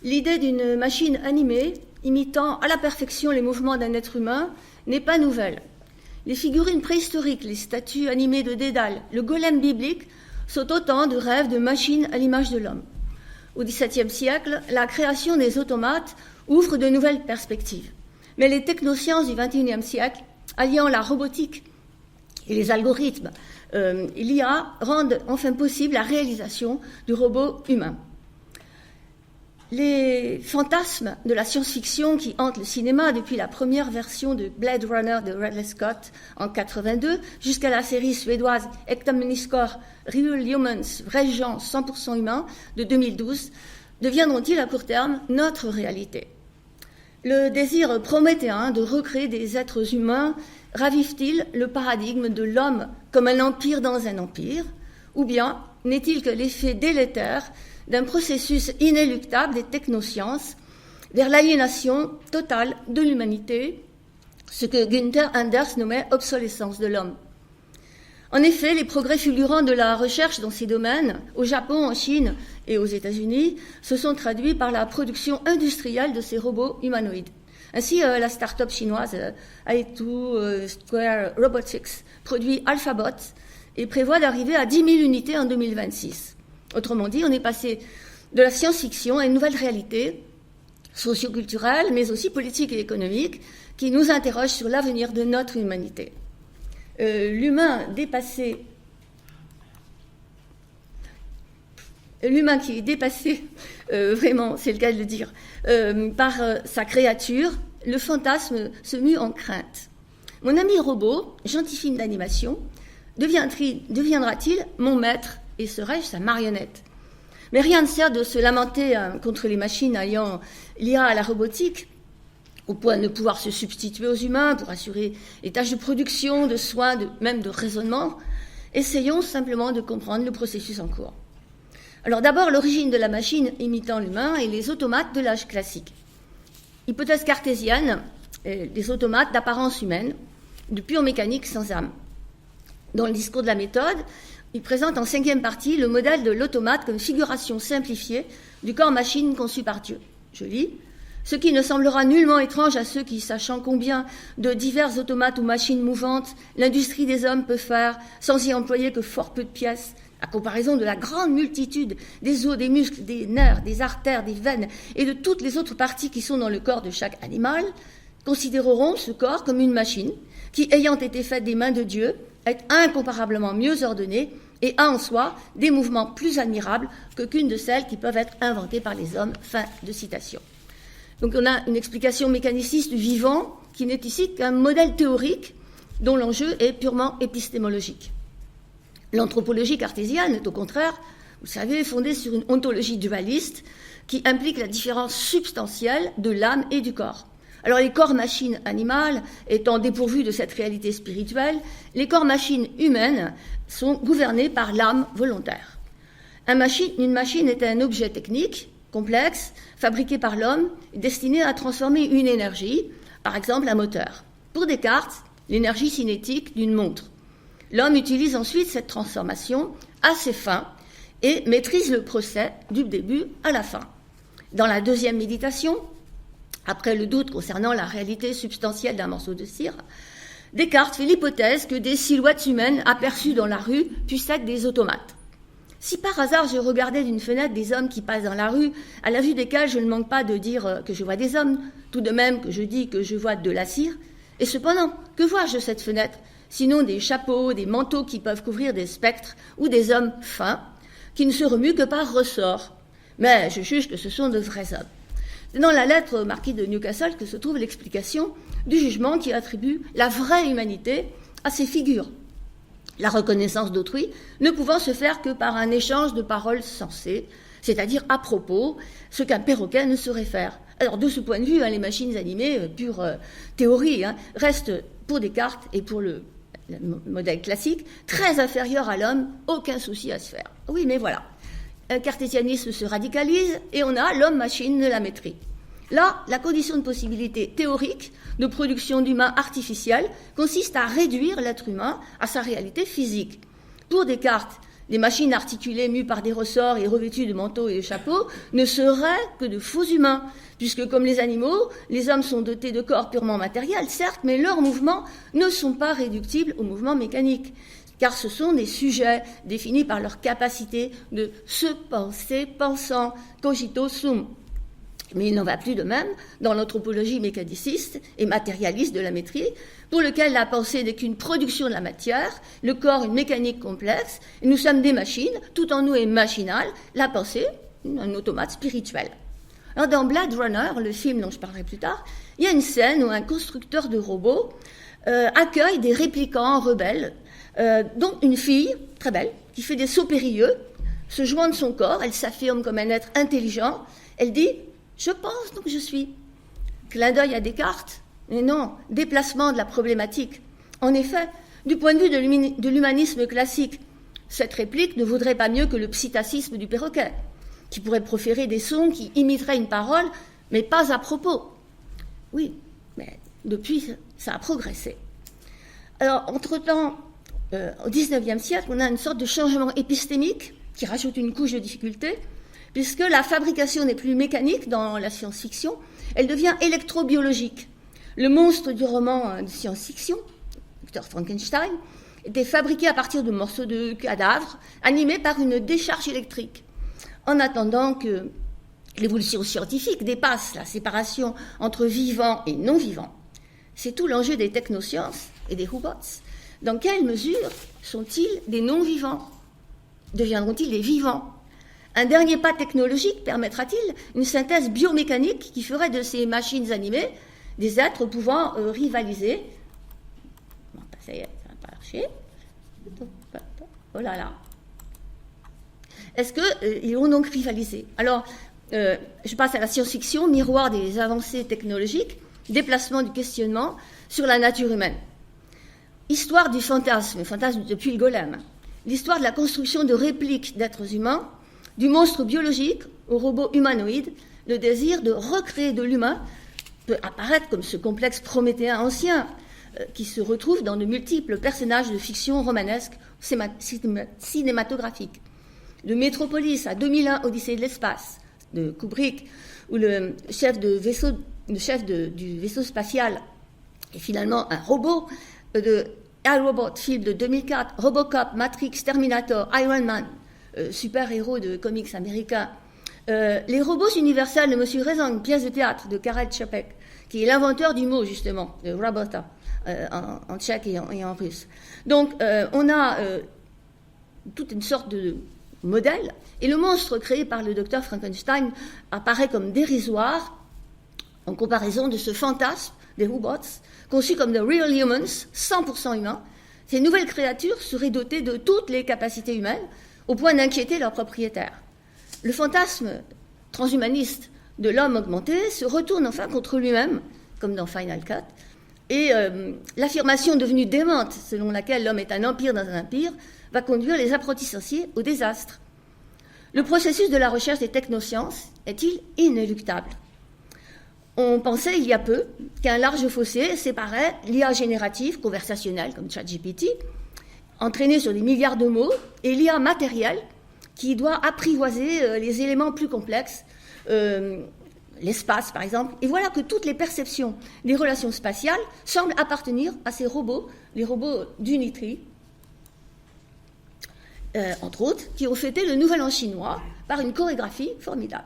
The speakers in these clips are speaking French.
L'idée d'une machine animée, imitant à la perfection les mouvements d'un être humain, n'est pas nouvelle. Les figurines préhistoriques, les statues animées de Dédale, le golem biblique sont autant de rêves de machines à l'image de l'homme. Au XVIIe siècle, la création des automates ouvre de nouvelles perspectives. Mais les technosciences du XXIe siècle, alliant la robotique et les algorithmes, l'IA, rendent enfin possible la réalisation du robot humain. Les fantasmes de la science-fiction qui hantent le cinéma depuis la première version de Blade Runner de Ridley Scott en 82 jusqu'à la série suédoise Äkta människor, Real Humans, vrais gens 100% humains de 2012 deviendront-ils à court terme notre réalité? Le désir prométhéen de recréer des êtres humains ravive-t-il le paradigme de l'homme comme un empire dans un empire? Ou bien n'est-il que l'effet délétère d'un processus inéluctable des technosciences vers l'aliénation totale de l'humanité, ce que Günther Anders nommait obsolescence de l'homme? En effet, les progrès fulgurants de la recherche dans ces domaines, au Japon, en Chine et aux États-Unis, se sont traduits par la production industrielle de ces robots humanoïdes. Ainsi, la start-up chinoise A2 Square Robotics produit AlphaBot et prévoit d'arriver à 10 000 unités en 2026. Autrement dit, on est passé de la science-fiction à une nouvelle réalité socio-culturelle, mais aussi politique et économique, qui nous interroge sur l'avenir de notre humanité. L'humain qui est dépassé, vraiment, c'est le cas de le dire, par sa créature, le fantasme se mue en crainte. Mon ami robot, gentil film d'animation, deviendra-t-il mon maître et serais-je sa marionnette? Mais rien ne sert de se lamenter contre les machines alliant l'IA à la robotique, au point de ne pouvoir se substituer aux humains pour assurer les tâches de production, de soins, même de raisonnement. Essayons simplement de comprendre le processus en cours. Alors d'abord, l'origine de la machine imitant l'humain et les automates de l'âge classique. Hypothèse cartésienne, des automates d'apparence humaine, de pure mécanique sans âme. Dans le discours de la méthode, il présente en 5e partie le modèle de l'automate comme figuration simplifiée du corps-machine conçu par Dieu. Je lis. Ce qui ne semblera nullement étrange à ceux qui, sachant combien de divers automates ou machines mouvantes l'industrie des hommes peut faire sans y employer que fort peu de pièces, à comparaison de la grande multitude des os, des muscles, des nerfs, des artères, des veines et de toutes les autres parties qui sont dans le corps de chaque animal, considéreront ce corps comme une machine qui, ayant été faite des mains de Dieu, est incomparablement mieux ordonnée et a en soi des mouvements plus admirables qu'aucune de celles qui peuvent être inventées par les hommes. Fin de citation. Donc on a une explication mécaniciste du vivant qui n'est ici qu'un modèle théorique dont l'enjeu est purement épistémologique. L'anthropologie cartésienne est au contraire, vous savez, fondée sur une ontologie dualiste qui implique la différence substantielle de l'âme et du corps. Alors les corps-machines animales étant dépourvus de cette réalité spirituelle, les corps-machines humaines sont gouvernés par l'âme volontaire. Une machine est un objet technique complexe, fabriqué par l'homme, destiné à transformer une énergie, par exemple un moteur. Pour Descartes, l'énergie cinétique d'une montre. L'homme utilise ensuite cette transformation à ses fins et maîtrise le procès du début à la fin. Dans la deuxième méditation, après le doute concernant la réalité substantielle d'un morceau de cire, Descartes fait l'hypothèse que des silhouettes humaines aperçues dans la rue puissent être des automates. Si par hasard je regardais d'une fenêtre des hommes qui passent dans la rue, à la vue desquels je ne manque pas de dire que je vois des hommes, tout de même que je dis que je vois de la cire, et cependant, que vois-je de cette fenêtre, sinon des chapeaux, des manteaux qui peuvent couvrir des spectres ou des hommes fins, qui ne se remuent que par ressort. Mais je juge que ce sont de vrais hommes. C'est dans la lettre au marquis de Newcastle que se trouve l'explication du jugement qui attribue la vraie humanité à ces figures. La reconnaissance d'autrui ne pouvant se faire que par un échange de paroles sensées, c'est-à-dire à propos, ce qu'un perroquet ne saurait faire. Alors de ce point de vue, les machines animées, pure théorie, restent pour Descartes et pour le modèle classique, très inférieures à l'homme, aucun souci à se faire. Oui, mais voilà, un cartésianisme se radicalise et on a l'homme-machine de la maîtrise. Là, la condition de possibilité théorique de production d'humains artificiels consiste à réduire l'être humain à sa réalité physique. Pour Descartes, des machines articulées mues par des ressorts et revêtues de manteaux et de chapeaux, ne seraient que de faux humains, puisque comme les animaux, les hommes sont dotés de corps purement matériels, certes, mais leurs mouvements ne sont pas réductibles aux mouvements mécaniques, car ce sont des sujets définis par leur capacité de se penser pensant, cogito sum. Mais il n'en va plus de même dans l'anthropologie mécaniciste et matérialiste de la maîtrise, pour lequel la pensée n'est qu'une production de la matière, le corps une mécanique complexe, et nous sommes des machines, tout en nous est machinal, la pensée, un automate spirituel. Alors dans Blade Runner, le film dont je parlerai plus tard, il y a une scène où un constructeur de robots accueille des réplicants rebelles, dont une fille, très belle, qui fait des sauts périlleux, se joint de son corps, elle s'affirme comme un être intelligent, elle dit « Je pense donc je suis ». Clin d'œil à Descartes, mais non, déplacement de la problématique. En effet, du point de vue de l'humanisme classique, cette réplique ne vaudrait pas mieux que le psittacisme du perroquet, qui pourrait proférer des sons qui imiteraient une parole, mais pas à propos. Oui, mais depuis, ça a progressé. Alors, entre-temps, au XIXe siècle, on a une sorte de changement épistémique qui rajoute une couche de difficulté, puisque la fabrication n'est plus mécanique dans la science-fiction, elle devient électrobiologique. Le monstre du roman de science-fiction, Dr. Frankenstein, était fabriqué à partir de morceaux de cadavres animés par une décharge électrique. En attendant que l'évolution scientifique dépasse la séparation entre vivants et non-vivants, c'est tout l'enjeu des technosciences et des robots. Dans quelle mesure sont-ils des non-vivants? Deviendront-ils des vivants? Un dernier pas technologique permettra-t-il une synthèse biomécanique qui ferait de ces machines animées des êtres pouvant rivaliser? Bon, ça y est, ça n'a pas marché. Oh là là. Est-ce qu'ils vont donc rivaliser? Alors, je passe à la science-fiction, miroir des avancées technologiques, déplacement du questionnement sur la nature humaine. Histoire du fantasme depuis le golem. L'histoire de la construction de répliques d'êtres humains, du monstre biologique au robot humanoïde, le désir de recréer de l'humain peut apparaître comme ce complexe prométhéen ancien qui se retrouve dans de multiples personnages de fiction romanesque cinématographique. De Métropolis à 2001, Odyssée de l'espace, de Kubrick, où le chef du vaisseau spatial est finalement un robot, de iRobot, film de 2004, Robocop, Matrix, Terminator, Iron Man, super-héros de comics américains. Les robots universels de M. Rezang, pièce de théâtre de Karel Čapek, qui est l'inventeur du mot, justement, de robota, en tchèque et en russe. Donc, on a toute une sorte de modèle, et le monstre créé par le docteur Frankenstein apparaît comme dérisoire en comparaison de ce fantasme des robots, conçus comme de real humans, 100% humains. Ces nouvelles créatures seraient dotées de toutes les capacités humaines, au point d'inquiéter leurs propriétaires. Le fantasme transhumaniste de l'homme augmenté se retourne enfin contre lui-même, comme dans Final Cut, et l'affirmation devenue démente, selon laquelle l'homme est un empire dans un empire, va conduire les apprentis sorciers au désastre. Le processus de la recherche des technosciences est-il inéluctable? On pensait il y a peu qu'un large fossé séparait l'IA générative, conversationnelle, comme ChatGPT, entraînée sur des milliards de mots, et l'IA matérielle, qui doit apprivoiser les éléments plus complexes, l'espace par exemple. Et voilà que toutes les perceptions des relations spatiales semblent appartenir à ces robots, les robots d'Unity, entre autres, qui ont fêté le Nouvel An chinois par une chorégraphie formidable.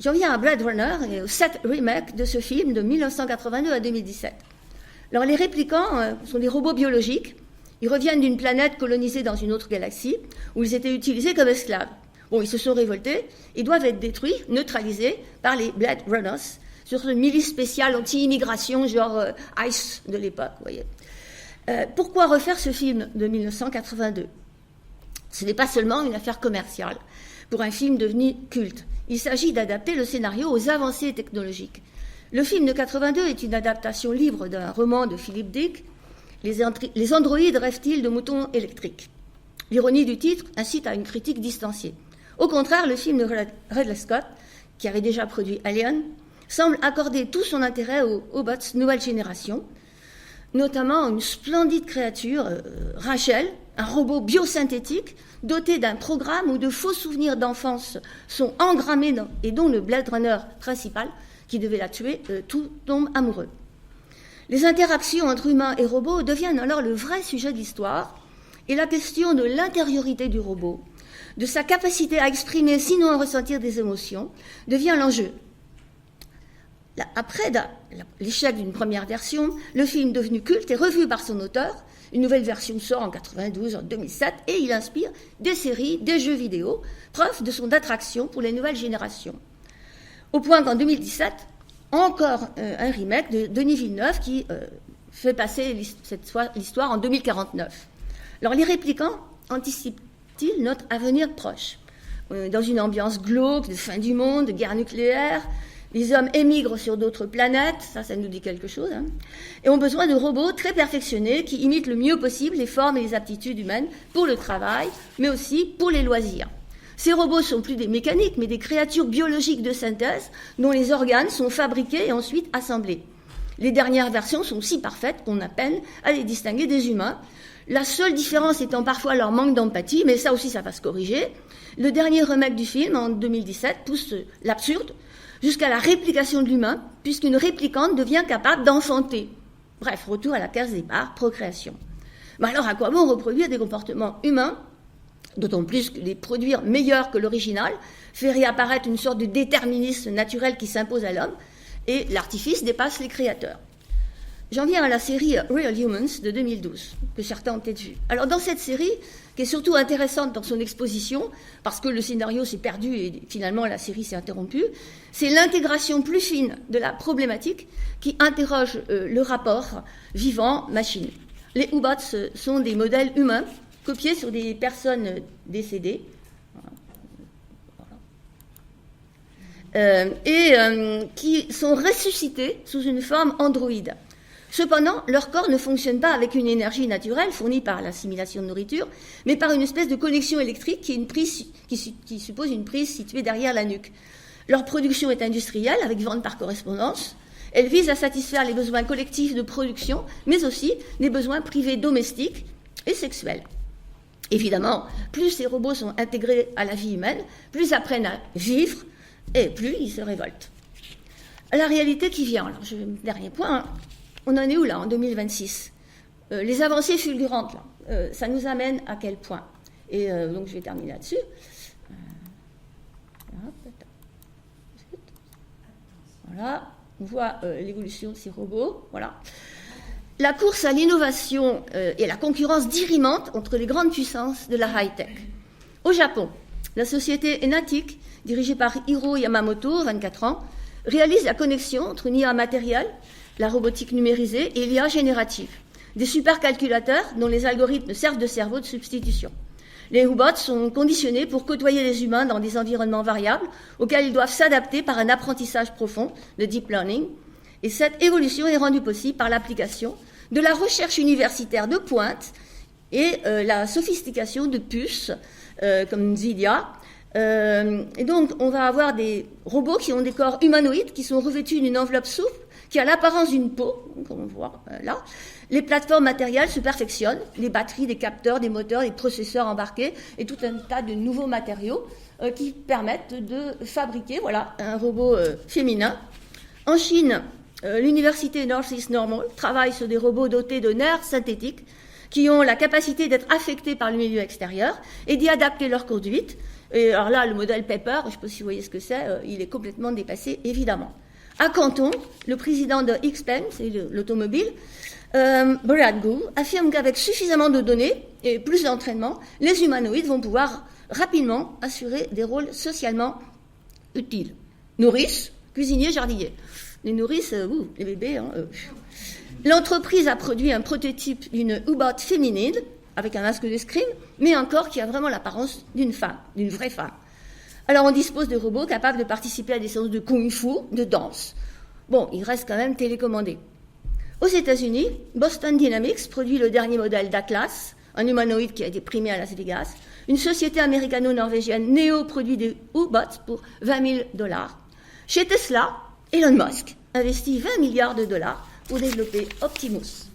J'en viens à Blade Runner et au 7 remake de ce film de 1982 à 2017. Alors les réplicants sont des robots biologiques. Ils reviennent d'une planète colonisée dans une autre galaxie où ils étaient utilisés comme esclaves. Bon, ils se sont révoltés et doivent être détruits, neutralisés par les Blade Runners sur une milice spéciale anti-immigration genre ICE de l'époque, vous voyez. Pourquoi refaire ce film de 1982 ? Ce n'est pas seulement une affaire commerciale pour un film devenu culte. Il s'agit d'adapter le scénario aux avancées technologiques. Le film de 82 est une adaptation libre d'un roman de Philip Dick, Les androïdes rêvent-ils de moutons électriques? L'ironie du titre incite à une critique distanciée. Au contraire, le film de Ridley Scott, qui avait déjà produit Alien, semble accorder tout son intérêt aux robots nouvelle génération, notamment une splendide créature, Rachel, Un robot biosynthétique doté d'un programme où de faux souvenirs d'enfance sont engrammés et dont le Blade Runner principal, qui devait la tuer, tout tombe amoureux. Les interactions entre humains et robots deviennent alors le vrai sujet de l'histoire, et la question de l'intériorité du robot, de sa capacité à exprimer, sinon à ressentir des émotions, devient l'enjeu. Après l'échec d'une première version, le film devenu culte est revu par son auteur. Une nouvelle version sort en 92, en 2007, et il inspire des séries, des jeux vidéo, preuve de son attraction pour les nouvelles générations. Au point qu'en 2017, encore un remake de Denis Villeneuve qui fait passer cette fois l'histoire en 2049. Alors les réplicants anticipent-ils notre avenir proche ? Dans une ambiance glauque, de fin du monde, de guerre nucléaire, les hommes émigrent sur d'autres planètes, ça nous dit quelque chose, hein, et ont besoin de robots très perfectionnés qui imitent le mieux possible les formes et les aptitudes humaines pour le travail, mais aussi pour les loisirs. Ces robots sont plus des mécaniques, mais des créatures biologiques de synthèse dont les organes sont fabriqués et ensuite assemblés. Les dernières versions sont si parfaites qu'on a peine à les distinguer des humains, la seule différence étant parfois leur manque d'empathie, mais ça aussi ça va se corriger. Le dernier remake du film, en 2017, pousse l'absurde jusqu'à la réplication de l'humain, puisqu'une réplicante devient capable d'enfanter. Bref, retour à la case départ, procréation. Mais alors à quoi bon reproduire des comportements humains, d'autant plus que les produire meilleurs que l'original fait réapparaître une sorte de déterminisme naturel qui s'impose à l'homme, et l'artifice dépasse les créateurs. J'en viens à la série Real Humans de 2012, que certains ont peut-être vu. Alors dans cette série, qui est surtout intéressante dans son exposition, parce que le scénario s'est perdu et finalement la série s'est interrompue, c'est l'intégration plus fine de la problématique qui interroge le rapport vivant-machine. Les Hubots sont des modèles humains copiés sur des personnes décédées, qui sont ressuscités sous une forme androïde. Cependant, leur corps ne fonctionne pas avec une énergie naturelle fournie par l'assimilation de nourriture, mais par une espèce de connexion électrique qui suppose une prise située derrière la nuque. Leur production est industrielle, avec vente par correspondance. Elle vise à satisfaire les besoins collectifs de production, mais aussi les besoins privés domestiques et sexuels. Évidemment, plus ces robots sont intégrés à la vie humaine, plus ils apprennent à vivre, et plus ils se révoltent. La réalité qui vient, alors dernier point, on en est où là, en 2026 les avancées fulgurantes, là, ça nous amène à quel point? Et donc je vais terminer là-dessus. Voilà, on voit l'évolution de ces robots. Voilà. La course à l'innovation et la concurrence dirimante entre les grandes puissances de la high-tech. Au Japon, la société Enatic, dirigée par Hiro Yamamoto, 24 ans, réalise la connexion entre une IA matérielle, la robotique numérisée et l'IA générative, des supercalculateurs dont les algorithmes servent de cerveau de substitution. Les Hubots sont conditionnés pour côtoyer les humains dans des environnements variables auxquels ils doivent s'adapter par un apprentissage profond, le deep learning, et cette évolution est rendue possible par l'application de la recherche universitaire de pointe et la sophistication de puces comme Nvidia. Et donc, on va avoir des robots qui ont des corps humanoïdes qui sont revêtus d'une enveloppe souple qui a l'apparence d'une peau, comme on voit là. Les plateformes matérielles se perfectionnent, les batteries, des capteurs, des moteurs, des processeurs embarqués et tout un tas de nouveaux matériaux qui permettent de fabriquer un robot féminin. En Chine, l'université Northeast Normal travaille sur des robots dotés de nerfs synthétiques qui ont la capacité d'être affectés par le milieu extérieur et d'y adapter leur conduite. Et alors là, le modèle Pepper, je ne sais pas si vous voyez ce que c'est, il est complètement dépassé, évidemment. À Canton, le président de XPeng, c'est l'automobile, Brad Gu, affirme qu'avec suffisamment de données et plus d'entraînement, les humanoïdes vont pouvoir rapidement assurer des rôles socialement utiles. Nourrice, cuisinier, jardinier. Les nourrices, les bébés. L'entreprise a produit un prototype d'une Hubot féminine, avec un masque d'escrime, mais un corps qui a vraiment l'apparence d'une femme, d'une vraie femme. Alors on dispose de robots capables de participer à des séances de kung-fu, de danse. Bon, ils restent quand même télécommandés. Aux États-Unis, Boston Dynamics produit le dernier modèle d'Atlas, un humanoïde qui a été primé à Las Vegas. Une société américano-norvégienne, Neo, produit des Hubots pour $20 000. Chez Tesla, Elon Musk investit $20 milliards pour développer Optimus.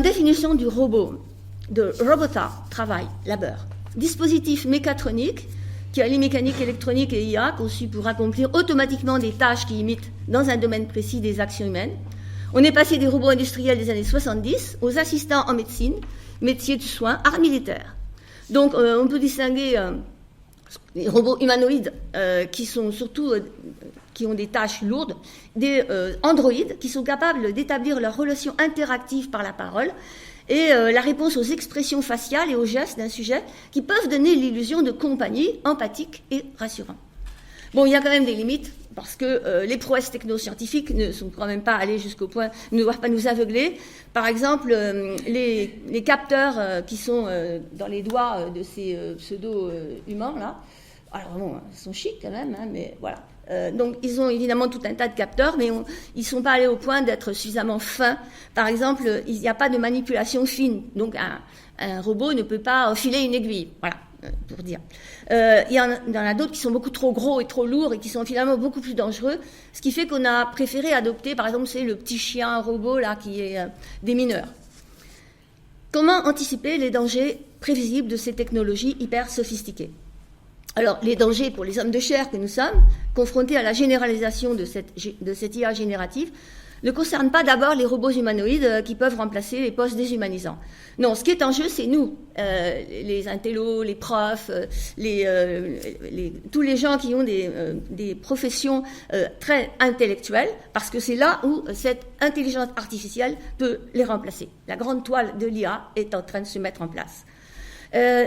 Définition du robot. de Robota, travail, labeur. Dispositif mécatronique qui allie mécanique, électronique et IA, conçu pour accomplir automatiquement des tâches qui imitent dans un domaine précis des actions humaines. On est passé des robots industriels des années 70 aux assistants en médecine, métiers du soin, art militaire. Donc on peut distinguer les robots humanoïdes qui sont surtout qui ont des tâches lourdes, des androïdes qui sont capables d'établir leur relation interactive par la parole et la réponse aux expressions faciales et aux gestes d'un sujet qui peuvent donner l'illusion de compagnie empathique et rassurant. Bon, il y a quand même des limites, parce que les prouesses technoscientifiques ne sont quand même pas allées jusqu'au point, ne doivent pas nous aveugler. Par exemple, les capteurs qui sont dans les doigts de ces pseudo-humains, là, alors bon, ils sont chics quand même, hein, mais voilà. Donc ils ont évidemment tout un tas de capteurs, mais ils ne sont pas allés au point d'être suffisamment fins. Par exemple, il n'y a pas de manipulation fine, donc un robot ne peut pas enfiler une aiguille, voilà, pour dire. Il y en a d'autres qui sont beaucoup trop gros et trop lourds et qui sont finalement beaucoup plus dangereux, ce qui fait qu'on a préféré adopter, par exemple, c'est le petit chien robot là qui est des mineurs. Comment anticiper les dangers prévisibles de ces technologies hyper sophistiquées ? Alors, les dangers pour les hommes de chair que nous sommes, confrontés à la généralisation de cette IA générative, ne concernent pas d'abord les robots humanoïdes qui peuvent remplacer les postes déshumanisants. Non, ce qui est en jeu, c'est nous, les intellos, les profs, tous les gens qui ont des professions très intellectuelles, parce que c'est là où cette intelligence artificielle peut les remplacer. La grande toile de l'IA est en train de se mettre en place.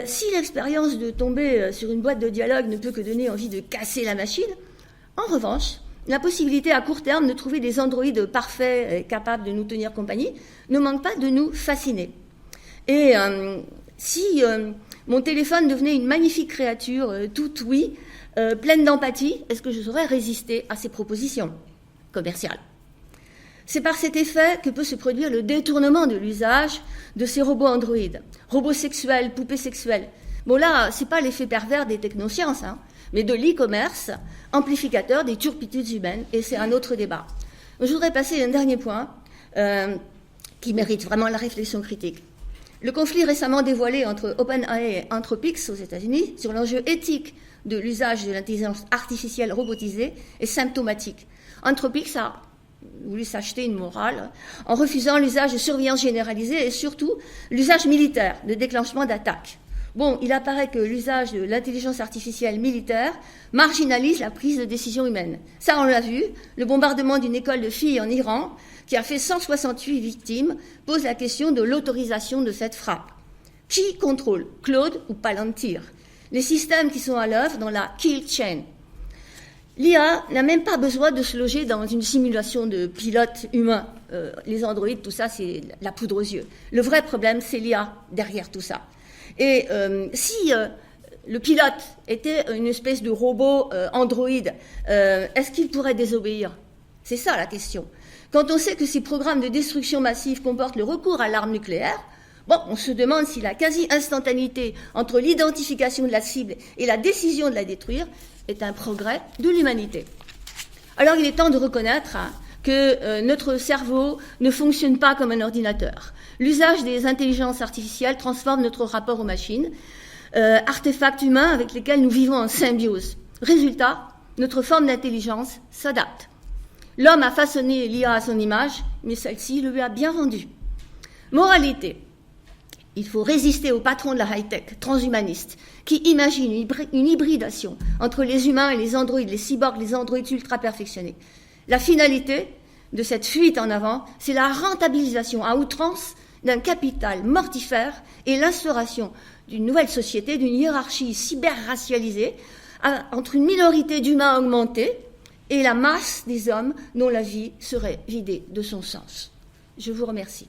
Si l'expérience de tomber sur une boîte de dialogue ne peut que donner envie de casser la machine, en revanche, la possibilité à court terme de trouver des androïdes parfaits et capables de nous tenir compagnie ne manque pas de nous fasciner. Et si mon téléphone devenait une magnifique créature, toute oui, pleine d'empathie, est-ce que je saurais résister à ces propositions commerciales ? C'est par cet effet que peut se produire le détournement de l'usage de ces robots androïdes. Robots sexuels, poupées sexuelles. Bon là, c'est pas l'effet pervers des technosciences, hein, mais de l'e-commerce, amplificateur des turpitudes humaines, et c'est un autre débat. Je voudrais passer à un dernier point qui mérite vraiment la réflexion critique. Le conflit récemment dévoilé entre OpenAI et Anthropic aux États-Unis sur l'enjeu éthique de l'usage de l'intelligence artificielle robotisée est symptomatique. Anthropic a voulu s'acheter une morale en refusant l'usage de surveillance généralisée et surtout l'usage militaire de déclenchement d'attaques. Bon, il apparaît que l'usage de l'intelligence artificielle militaire marginalise la prise de décision humaine. Ça, on l'a vu, le bombardement d'une école de filles en Iran, qui a fait 168 victimes, pose la question de l'autorisation de cette frappe. Qui contrôle, Claude ou Palantir, les systèmes qui sont à l'œuvre dans la kill chain? L'IA n'a même pas besoin de se loger dans une simulation de pilote humain. Les androïdes, tout ça, c'est la poudre aux yeux. Le vrai problème, c'est l'IA derrière tout ça. Et si le pilote était une espèce de robot androïde, est-ce qu'il pourrait désobéir? C'est ça la question. Quand on sait que ces programmes de destruction massive comportent le recours à l'arme nucléaire, bon, on se demande si la quasi-instantanéité entre l'identification de la cible et la décision de la détruire est un progrès de l'humanité. Alors il est temps de reconnaître que notre cerveau ne fonctionne pas comme un ordinateur. L'usage des intelligences artificielles transforme notre rapport aux machines, artefacts humains avec lesquels nous vivons en symbiose. Résultat, notre forme d'intelligence s'adapte. L'homme a façonné l'IA à son image, mais celle-ci le lui a bien rendu. Moralité. Il faut résister aux patrons de la high-tech transhumaniste qui imaginent une hybridation entre les humains et les androïdes, les cyborgs, les androïdes ultra perfectionnés. La finalité de cette fuite en avant, c'est la rentabilisation à outrance d'un capital mortifère et l'instauration d'une nouvelle société, d'une hiérarchie cyber-racialisée entre une minorité d'humains augmentés et la masse des hommes dont la vie serait vidée de son sens. Je vous remercie.